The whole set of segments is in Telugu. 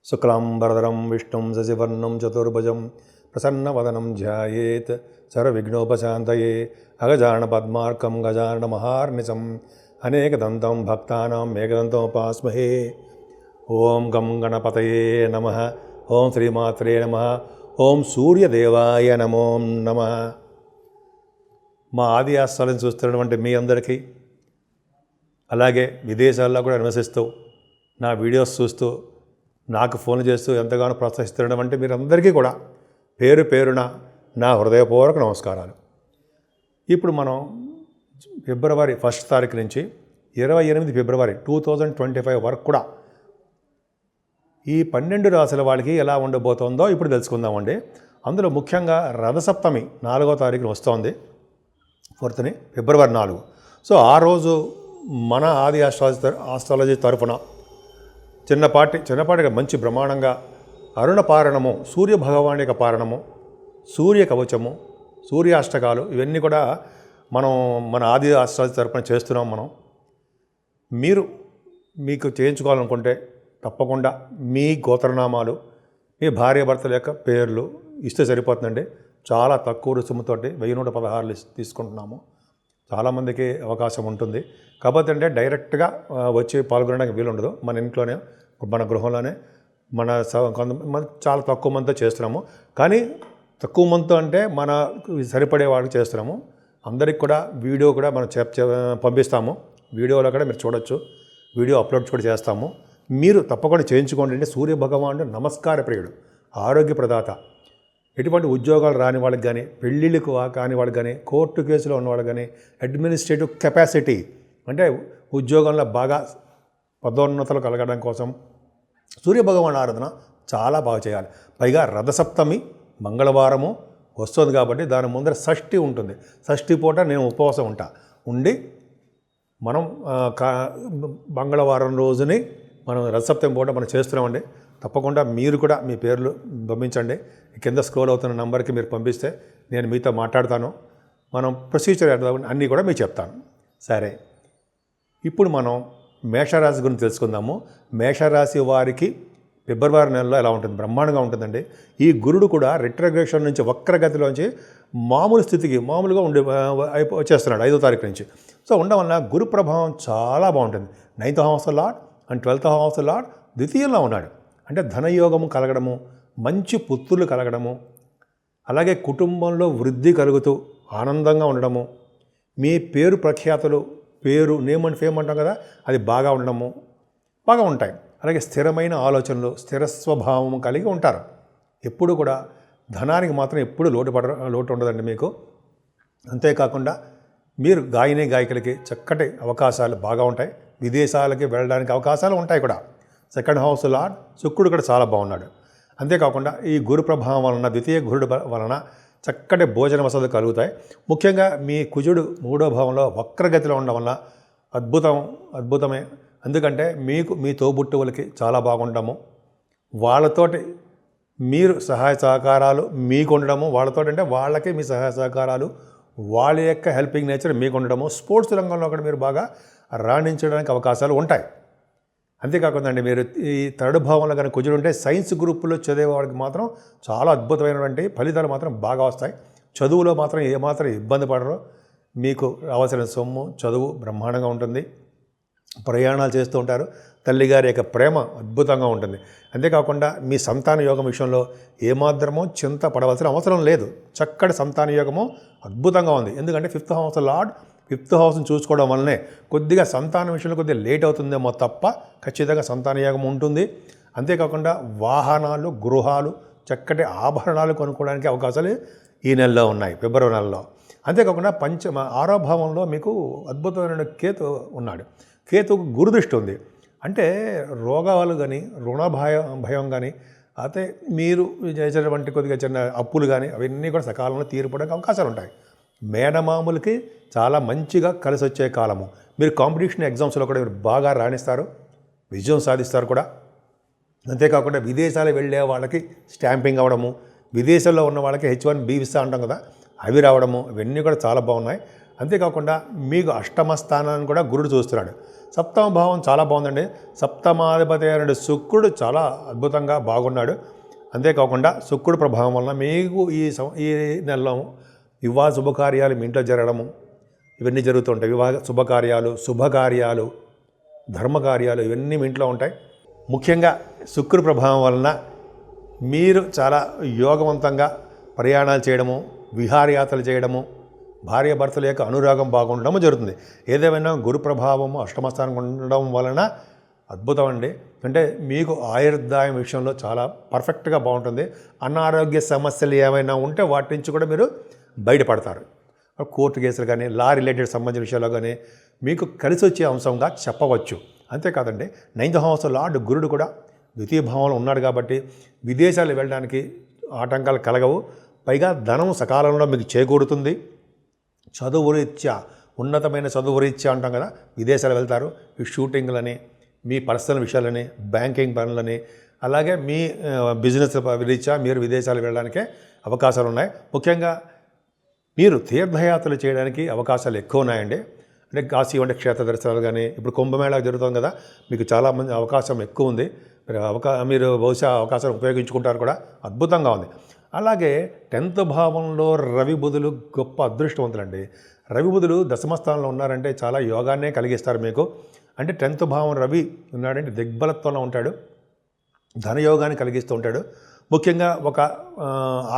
శుక్లాంబరధరం విష్ణుం శశివర్ణం చతుర్భుజం ప్రసన్నవదనం ధ్యాయేత్ సర్వవిఘ్నోపశాంతయే అగజానపద్మార్కం గజాననమహార్నిశం అనేకదంతం భక్తానాం ఏకదంతముపాస్మహే. ఓం గం గణపతయే నమః. ఓం శ్రీమాత్రే నమః. ఓం సూర్యదేవాయ నమో నమః. మా ఆది ఆస్థాలను చూస్తున్నటువంటి మీ అందరికీ, అలాగే విదేశాల్లో కూడా నివసిస్తూ నా వీడియోస్ చూస్తూ నాకు ఫోన్ చేస్తూ ఎంతగానో ప్రోత్సహిస్తున్నటువంటి మీరందరికీ కూడా పేరు పేరున నా హృదయపూర్వక నమస్కారాలు. ఇప్పుడు మనం ఫిబ్రవరి 1 తారీఖు నుంచి 28 ఫిబ్రవరి 2025 వరకు కూడా ఈ 12 రాశుల వాళ్ళకి ఎలా ఉండబోతోందో ఇప్పుడు తెలుసుకుందామండి. అందులో ముఖ్యంగా రథసప్తమి 4వ తారీఖున వస్తోంది, 4th ఫిబ్రవరి 4. సో ఆ రోజు మన ఆది ఆస్ట్రాలజీ తరఫున చిన్నపాటిగా మంచి బ్రహ్మాండంగా అరుణపారణము, సూర్య భగవాన్ యొక్క పారణము, సూర్య కవచము, సూర్యాష్టకాలు ఇవన్నీ కూడా మనం మన ఆది ఆస్ట్రాలజీ తరఫున చేస్తున్నాం. మీకు చేయించుకోవాలనుకుంటే తప్పకుండా మీ గోత్రనామాలు, మీ భార్యాభర్తల యొక్క పేర్లు ఇస్తే సరిపోతుందండి. చాలా తక్కువ రుసుముతోటి 1116 తీసుకుంటున్నాము. చాలామందికి అవకాశం ఉంటుంది. కాకపోతే అంటే డైరెక్ట్గా వచ్చి పాల్గొనడానికి వీలుండదు. మన ఇంట్లోనే, మన గృహంలోనే కొంతమంది చాలా తక్కువ మందితో చేస్తున్నాము. కానీ తక్కువ మందితో అంటే మన సరిపడే వాడికి చేస్తున్నాము. అందరికి కూడా వీడియో కూడా మనం పంపిస్తాము. వీడియోలో కూడా మీరు చూడొచ్చు, వీడియో అప్లోడ్ కూడా చేస్తాము. మీరు తప్పకుండా చేయించుకోండి. అంటే సూర్య భగవానుడు నమస్కార ప్రియుడు, ఆరోగ్య ప్రదాత. ఎటువంటి ఉద్యోగాలు రాని వాళ్ళకి కానీ, పెళ్ళిళ్ళకు కాని వాళ్ళకి కానీ, కోర్టు కేసులో ఉన్న వాళ్ళకి కానీ, అడ్మినిస్ట్రేటివ్ కెపాసిటీ అంటే ఉద్యోగంలో బాగా పదోన్నతులు కలగడం కోసం సూర్యభగవాన్ ఆరాధన చాలా బాగా చేయాలి. పైగా రథసప్తమి మంగళవారము వస్తుంది కాబట్టి దాని ముందర షష్ఠి ఉంటుంది. షష్ఠి పూట నేను ఉపవాసం ఉండి మనం మంగళవారం రోజుని మనం రథసప్తమి పూట మనం చేస్తున్నామండి. తప్పకుండా మీరు కూడా మీ పేర్లు పంపించండి. కింద స్క్రోల్ అవుతున్న నంబర్కి మీరు పంపిస్తే నేను మీతో మాట్లాడతాను. మనం ప్రొసీజర్ అన్నీ కూడా మీకు చెప్తాను. సరే, ఇప్పుడు మనం మేషరాశి గురించి తెలుసుకుందాము. మేషరాశి వారికి ఫిబ్రవరి నెలలో ఎలా ఉంటుంది? బ్రహ్మాండంగా ఉంటుందండి. ఈ గురుడు కూడా రిట్రోగ్రేషన్ నుంచి వక్రగతిలోంచి మామూలు స్థితికి మామూలుగా వచ్చేస్తున్నాడు 5వ తారీఖు నుంచి. సో ఉండడం వల్ల గురు ప్రభావం చాలా బాగుంటుంది. 9th house lord and 12th house lord ద్వితీయంలో ఉన్నాడు. అంటే ధనయోగము కలగడము, మంచి పుత్రులు కలగడము, అలాగే కుటుంబంలో వృద్ధి కలుగుతూ ఆనందంగా ఉండడము, మీ పేరు ప్రఖ్యాతులు, పేరు నేమ్ అండ్ ఫేమ్ అంటాం కదా, అది బాగా ఉండడము బాగా ఉంటాయి. అలాగే స్థిరమైన ఆలోచనలు, స్థిర స్వభావము కలిగి ఉంటారు. ఎప్పుడు కూడా ధనానికి మాత్రం ఎప్పుడు లోటు ఉండదండి మీకు. అంతేకాకుండా మీరు గాయకులకి చక్కటి అవకాశాలు బాగా ఉంటాయి. విదేశాలకి వెళ్ళడానికి అవకాశాలు ఉంటాయి కూడా. 2nd హౌస్ లార్డ్ శుక్రుడు కూడా చాలా బాగున్నాడు. అంతేకాకుండా ఈ గురు ప్రభావం వలన, ద్వితీయ గురుడు వలన చక్కటి భోజన వసతులు కలుగుతాయి. ముఖ్యంగా మీ కుజుడు 3వ భావంలో వక్రగతిలో ఉండడం వల్ల అద్భుతమే. ఎందుకంటే మీ తోబుట్టువులకి చాలా బాగుండము, వాళ్ళతోటి మీరు సహాయ సహకారాలు మీకు ఉండడము, వాళ్ళతోటి అంటే వాళ్ళకి మీ సహాయ సహకారాలు, వాళ్ళ యొక్క హెల్పింగ్ నేచర్ మీకు ఉండడము, స్పోర్ట్స్ రంగంలో కూడా మీరు బాగా రాణించడానికి అవకాశాలు ఉంటాయి. అంతేకాకుండా అండి, మీరు ఈ 3rd భావంలో కనుక కుజుడు ఉంటే సైన్స్ గ్రూపుల్లో చదివేవాడికి మాత్రం చాలా అద్భుతమైనటువంటి ఫలితాలు మాత్రం బాగా వస్తాయి. చదువులో మాత్రం ఏమాత్రం ఇబ్బంది పడరు. మీకు రావాల్సిన సొమ్ము, చదువు బ్రహ్మాండంగా ఉంటుంది. ప్రయాణాలు చేస్తూ ఉంటారు. తల్లిగారి యొక్క ప్రేమ అద్భుతంగా ఉంటుంది. అంతేకాకుండా మీ సంతాన యోగం విషయంలో ఏమాత్రమో చింత పడవలసిన అవసరం లేదు. చక్కటి సంతాన యోగము అద్భుతంగా ఉంది. ఎందుకంటే 5th హౌస్ లార్డ్ 5th హౌస్ని చూసుకోవడం వల్లనే కొద్దిగా సంతాన విషయంలో కొద్దిగా లేట్ అవుతుందేమో తప్ప ఖచ్చితంగా సంతాన యోగం ఉంటుంది. అంతేకాకుండా వాహనాలు, గృహాలు, చక్కటి ఆభరణాలు కొనుక్కోవడానికి అవకాశాలు ఈ నెలలో ఉన్నాయి, ఫిబ్రవరి నెలలో. అంతేకాకుండా 6వ భావంలో మీకు అద్భుతమైన కేతు ఉన్నాడు. కేతుకు గురుదృష్టి ఉంది. అంటే రోగాలు కానీ, భయం కానీ, అయితే మీరు చేసేటువంటి కొద్దిగా చిన్న అప్పులు కానీ అవన్నీ కూడా సకాలంలో తీరిపోవడానికి అవకాశాలు ఉంటాయి. మేనమామూలకి చాలా మంచిగా కలిసి వచ్చే కాలము. మీరు కాంపిటీషన్ ఎగ్జామ్స్లో కూడా మీరు బాగా రాణిస్తారు, విజయం సాధిస్తారు కూడా. అంతేకాకుండా విదేశాలు వెళ్ళే వాళ్ళకి స్టాంపింగ్ అవ్వడము, విదేశాల్లో ఉన్న వాళ్ళకి H1B వీసా అంటాం కదా, అవి రావడము, ఇవన్నీ కూడా చాలా బాగున్నాయి. అంతేకాకుండా మీకు 8వ స్థానాన్ని కూడా గురుడు చూస్తున్నాడు. సప్తమ భావం చాలా బాగుందండి. సప్తమాధిపతి అయిన శుక్రుడు చాలా అద్భుతంగా బాగున్నాడు. అంతేకాకుండా శుక్రుడు ప్రభావం వలన మీకు ఈ నెలలో వివాహ శుభకార్యాలు మీ ఇంట్లో జరగడము ఇవన్నీ జరుగుతుంటాయి. వివాహ శుభకార్యాలు ధర్మకార్యాలు ఇవన్నీ మీ ఇంట్లో ఉంటాయి. ముఖ్యంగా శుక్రుడు ప్రభావం వలన మీరు చాలా యోగవంతంగా ప్రయాణాలు చేయడము, విహారయాత్రలు చేయడము, భార్యాభర్తల యొక్క అనురాగం బాగుండడం జరుగుతుంది. ఏదేమైనా గురు ప్రభావము అష్టమస్థానం ఉండడం వలన అద్భుతం అండి. అంటే మీకు ఆయుర్దాయం విషయంలో చాలా పర్ఫెక్ట్గా బాగుంటుంది. అనారోగ్య సమస్యలు ఏమైనా ఉంటే వాటి నుంచి కూడా మీరు బయటపడతారు. కోర్టు కేసులు కానీ లా రిలేటెడ్ సంబంధించిన విషయాల్లో కానీ మీకు కలిసి వచ్చే అంశంగా చెప్పవచ్చు. అంతేకాదండి 9th హౌస్ లార్డ్ గురుడు కూడా ద్వితీయ భావంలో ఉన్నాడు కాబట్టి విదేశాలు వెళ్ళడానికి ఆటంకాలు కలగవు. పైగా ధనం సకాలంలో మీకు చేకూరుతుంది. చదువు రీత్యా ఉన్నతమైన చదువు రీత్యా అంటాం కదా, విదేశాలు వెళ్తారు. ఈ షూటింగ్లని, మీ పర్సనల్ విషయాలని, బ్యాంకింగ్ పనులని, అలాగే మీ బిజినెస్ రీత్యా మీరు విదేశాలు వెళ్ళడానికే అవకాశాలు ఉన్నాయి. ముఖ్యంగా మీరు తీర్థయాత్రలు చేయడానికి అవకాశాలు ఎక్కువ ఉన్నాయండి. అంటే కాశీ వంటి క్షేత్ర దర్శనాలు కానీ, ఇప్పుడు కుంభమేళా జరుగుతుంది కదా, మీకు చాలామంది అవకాశం ఎక్కువ ఉంది. మీరు బహుశా అవకాశాలు ఉపయోగించుకుంటారు కూడా. అద్భుతంగా ఉంది. అలాగే 10th భావంలో రవి బుధులు గొప్ప అదృష్టవంతులండి. రవి బుధులు దశమస్థానంలో ఉన్నారంటే చాలా యోగాన్నే కలిగిస్తారు మీకు. అంటే 10th భావం రవి ఉన్నాడంటే దిగ్బలత్వంలో ఉంటాడు, ధనయోగాన్ని కలిగిస్తూ ఉంటాడు. ముఖ్యంగా ఒక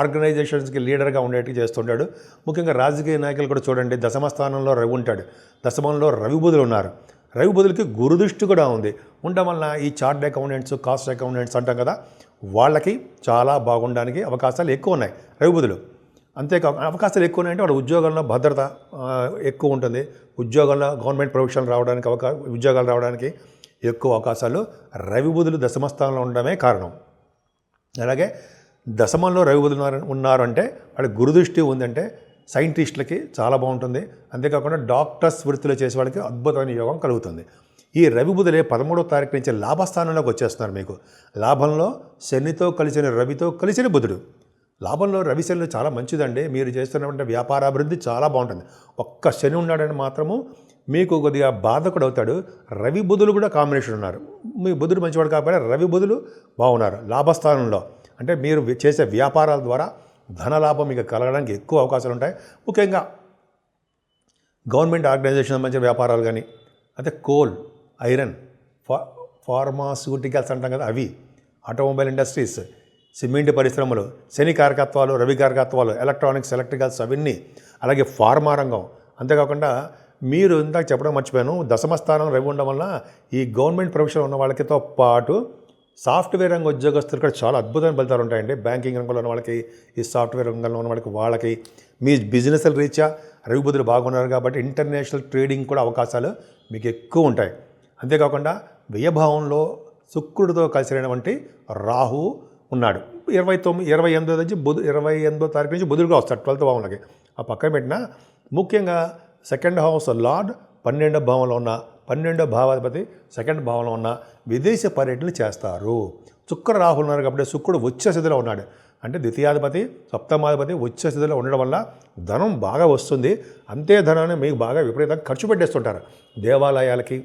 ఆర్గనైజేషన్స్కి లీడర్గా ఉండేట్టు చేస్తుంటాడు. ముఖ్యంగా రాజకీయ నాయకులు కూడా చూడండి, దశమస్థానంలో రవి ఉంటాడు. దశమంలో రవి బుధులు ఉన్నారు. రవి బుధులకి గురుదృష్టి కూడా ఉంది. ఉండడం వలన ఈ చార్ట్ అకౌంటెంట్స్, కాస్ట్ అకౌంటెంట్స్ అంటాం కదా, వాళ్ళకి చాలా బాగుండడానికి అవకాశాలు ఎక్కువ ఉన్నాయి రవి బుధులు. అంతేకాకుండా అవకాశాలు ఎక్కువ ఉన్నాయంటే వాడు ఉద్యోగంలో భద్రత ఎక్కువ ఉంటుంది. ఉద్యోగంలో గవర్నమెంట్ ప్రొఫెషన్ రావడానికి ఉద్యోగాలు రావడానికి ఎక్కువ అవకాశాలు రవి బుధులు దశమస్థానంలో ఉండడమే కారణం. అలాగే దశమంలో రవి బుధులు ఉన్నారంటే వాడి గురుదృష్టి ఉందంటే సైంటిస్టులకి చాలా బాగుంటుంది. అంతేకాకుండా డాక్టర్స్ వృత్తిలో చేసే వాళ్ళకి అద్భుతమైన యోగం కలుగుతుంది. ఈ రవి బుధులే 13వ తారీఖు నుంచి లాభస్థానంలోకి వచ్చేస్తున్నారు. మీకు లాభంలో శనితో కలిసిన రవితో కలిసిన బుధుడు. లాభంలో రవి శనులు చాలా మంచిదండి. మీరు చేస్తున్నటువంటి వ్యాపారాభివృద్ధి చాలా బాగుంటుంది. ఒక్క శని ఉన్నాడని మాత్రము మీకు కొద్దిగా బాధకుడు అవుతాడు. రవి బుధులు కూడా కాంబినేషన్ ఉన్నారు. మీ బుధుడు మంచివాడు కాబట్టి రవి బుధులు బాగున్నారు లాభస్థానంలో. అంటే మీరు చేసే వ్యాపారాల ద్వారా ధనలాభం మీకు కలగడానికి ఎక్కువ అవకాశాలు ఉంటాయి. ముఖ్యంగా గవర్నమెంట్ ఆర్గనైజేషన్ సంబంధించిన వ్యాపారాలు కానీ, అయితే కోల్, ఐరన్, ఫార్మాస్యూటికల్స్ అంటాం కదా, అవి, ఆటోమొబైల్ ఇండస్ట్రీస్, సిమెంట్ పరిశ్రమలు, శని కారకత్వాలు, రవి కారకత్వాలు, ఎలక్ట్రానిక్స్, ఎలక్ట్రికల్స్ అవన్నీ, అలాగే ఫార్మా రంగం. అంతేకాకుండా మీరు ఇందాక చెప్పడం మర్చిపోయాను, దశమస్థానం రవి ఉండడం వల్ల ఈ గవర్నమెంట్ ప్రొఫెషన్ ఉన్న వాళ్ళకితో పాటు సాఫ్ట్వేర్ రంగ ఉద్యోగస్తులు కూడా చాలా అద్భుతమైన ఫలితాలు ఉంటాయండి. బ్యాంకింగ్ రంగంలో ఉన్న వాళ్ళకి, ఈ సాఫ్ట్వేర్ రంగంలో ఉన్న వాళ్ళకి మీ బిజినెస్ల రీత్యా రవి బుధులు బాగున్నారు కాబట్టి ఇంటర్నేషనల్ ట్రేడింగ్ కూడా అవకాశాలు మీకు ఎక్కువ ఉంటాయి. అంతేకాకుండా వ్యయభావంలో శుక్రుడితో కలిసినటువంటి రాహు ఉన్నాడు. 28 నుంచి 28వ తారీఖు నుంచి బుధుడుగా వస్తాడు 12th భావంలోకి. ఆ పక్కన పెట్టిన ముఖ్యంగా 2nd హౌస్ లార్డ్ 12వ భావంలో ఉన్న 12వ భావాధిపతి 2nd భావంలో ఉన్న విదేశీ పర్యటనలు చేస్తారు. శుక్ర రాహులు ఉన్నారు కాబట్టి శుక్రుడు ఉచ్చ స్థితిలో ఉన్నాడు. అంటే ద్వితీయాధిపతి, సప్తమాధిపతి ఉచ్చ స్థితిలో ఉండడం వల్ల ధనం బాగా వస్తుంది. అంతే ధనాన్ని మీకు బాగా విపరీతంగా ఖర్చు పెట్టేస్తుంటారు. దేవాలయాలకి,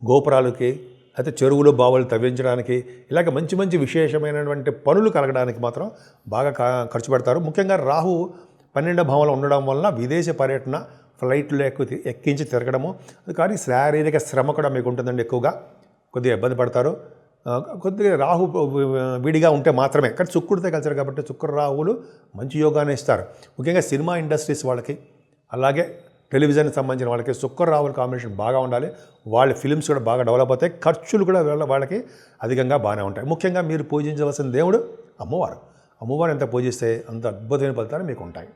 గోపురాలకి, అయితే చెరువులు, బావులు తవ్వించడానికి, ఇలాగ మంచి మంచి విశేషమైనటువంటి పనులు కలగడానికి మాత్రం బాగా ఖర్చు పెడతారు. ముఖ్యంగా రాహు 12వ భావంలో ఉండడం వలన విదేశీ పర్యటన, ఫ్లైట్లు ఎక్కించి తిరగడము, కానీ శారీరక శ్రమ కూడా మీకు ఉంటుందండి. ఎక్కువగా కొద్దిగా ఇబ్బంది పడతారు. కొద్దిగా రాహు విడిగా ఉంటే మాత్రమే, కానీ శుక్రుడితో కలిసారు కాబట్టి శుక్ర రాహువులు మంచి యోగాన్ని ఇస్తారు. ముఖ్యంగా సినిమా ఇండస్ట్రీస్ వాళ్ళకి, అలాగే టెలివిజన్కి సంబంధించిన వాళ్ళకి శుక్ర రాహుల కాంబినేషన్ బాగా ఉండాలి. వాళ్ళ ఫిలిమ్స్ కూడా బాగా డెవలప్ అవుతాయి. ఖర్చులు కూడా వాళ్ళకి అధికంగా బాగానే ఉంటాయి. ముఖ్యంగా మీరు పూజించవలసిన దేవుడు అమ్మవారు. అమ్మవారు ఎంత పూజిస్తే అంత అద్భుతమైన ఫలితాలు మీకు ఉంటాయి.